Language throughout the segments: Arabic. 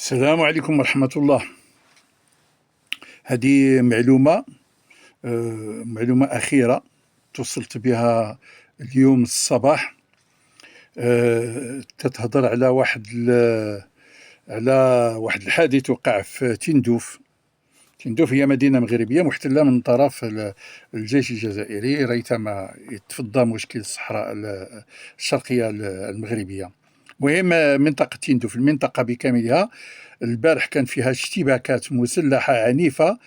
السلام عليكم ورحمة الله. هذه معلومة أخيرة توصلت بها اليوم الصباح. تتهضر على واحد الحادث وقع في تندوف. هي مدينة مغربية محتلة من طرف الجيش الجزائري ريثما يتفضى مشكل الصحراء الشرقية المغربية. مهم منطقة تندوف، المنطقة بكاملها البارح كان فيها اشتباكات مسلحة عنيفة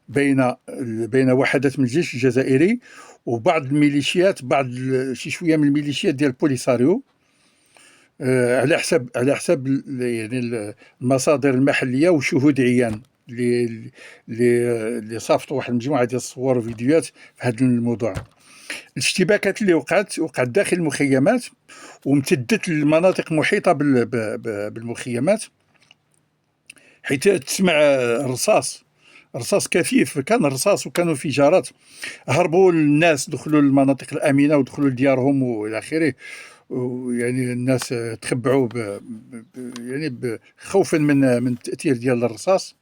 بين وحدات من الجيش الجزائري وبعض الميليشيات، شي شوية من الميليشيات ديال البوليساريو، على حسب يعني المصادر المحلية وشهود عيان اللي صافتوا واحد المجموعة ديال الصور وفيديوهات في هذا الموضوع. الاشتباكات اللي وقعت داخل المخيمات وامتدت للمناطق محيطة بالمخيمات، حيث تسمع رصاص كثيف. كان رصاص وكانوا انفجارات. هربوا الناس، دخلوا المناطق الآمنة ودخلوا لديارهم وإلى آخره. يعني الناس تخبعوا خوفا من التأثير ديال الرصاص.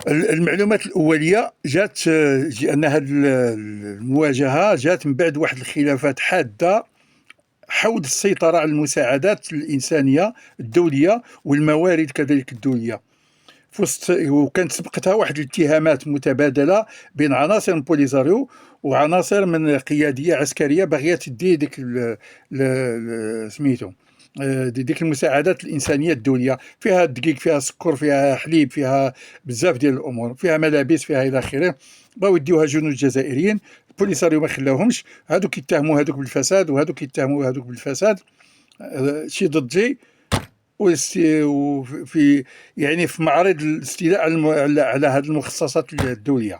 المعلومات الأولية جات أن هذه المواجهة جات من بعد واحد الخلافات حادة حول السيطرة على المساعدات الإنسانية الدولية والموارد كذلك الدولية، وكانت سبقتها واحد الاتهامات متبادلة بين عناصر من بوليساريو وعناصر من قيادية عسكرية باغية تدي ديك المساعدات الإنسانية الدولية. فيها الدقيق، فيها السكر، فيها حليب، فيها بزاف ديال الأمور، فيها ملابس، فيها إلى آخره. بغاو يديوها جنود جزائريين، البوليساريو ما خلاوهمش. هذوك يتهموا هذوك بالفساد وهذوك يتهموا هذوك بالفساد، شي ضد شي، وفي يعني في معرض الاستيلاء على هذه المخصصات الدولية.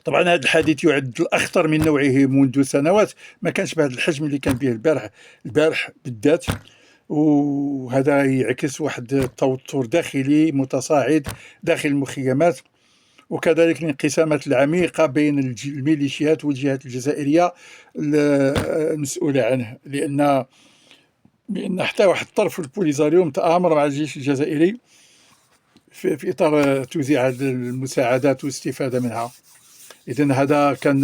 طبعا هذا الحادث يعد الأخطر من نوعه منذ سنوات، ما كانش بهذا الحجم اللي كان به البارح بالذات. وهذا يعكس واحد التوتر داخلي متصاعد داخل المخيمات، وكذلك الانقسامات العميقة بين الميليشيات والجهات الجزائرية المسؤولة عنه، لأن حتى واحد الطرف البوليساريو متآمر مع الجيش الجزائري في إطار توزيع هذه المساعدات والاستفادة منها. إذن هذا كان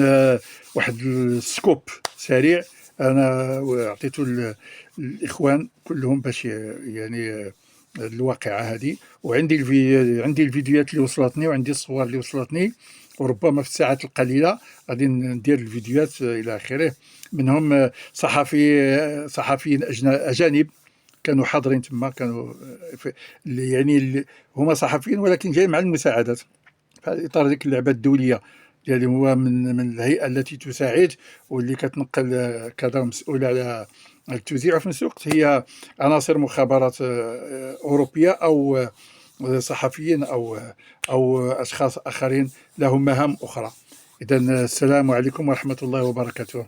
واحد السكوب سريع أنا أعطيته الإخوان كلهم باش يعني الواقعة هذه. وعندي الفيديوهات اللي وصلتني، وعندي الصور اللي وصلتني، وربما في الساعات القليلة غادي ندير الفيديوهات إلى آخره. منهم صحفيين أجانب كانوا حاضرين تما، كانوا يعني هما صحفيين ولكن جاي مع المساعدات في إطار ديك اللعبة الدولية ديالهم. هو من الهيئة التي تساعد واللي كتنقل كذا، مسؤولة على التوزيع، وفي نفس الوقت هي عناصر مخابرات أوروبية أو صحفيين أو أشخاص آخرين لهم مهام أخرى. إذن السلام عليكم ورحمة الله وبركاته.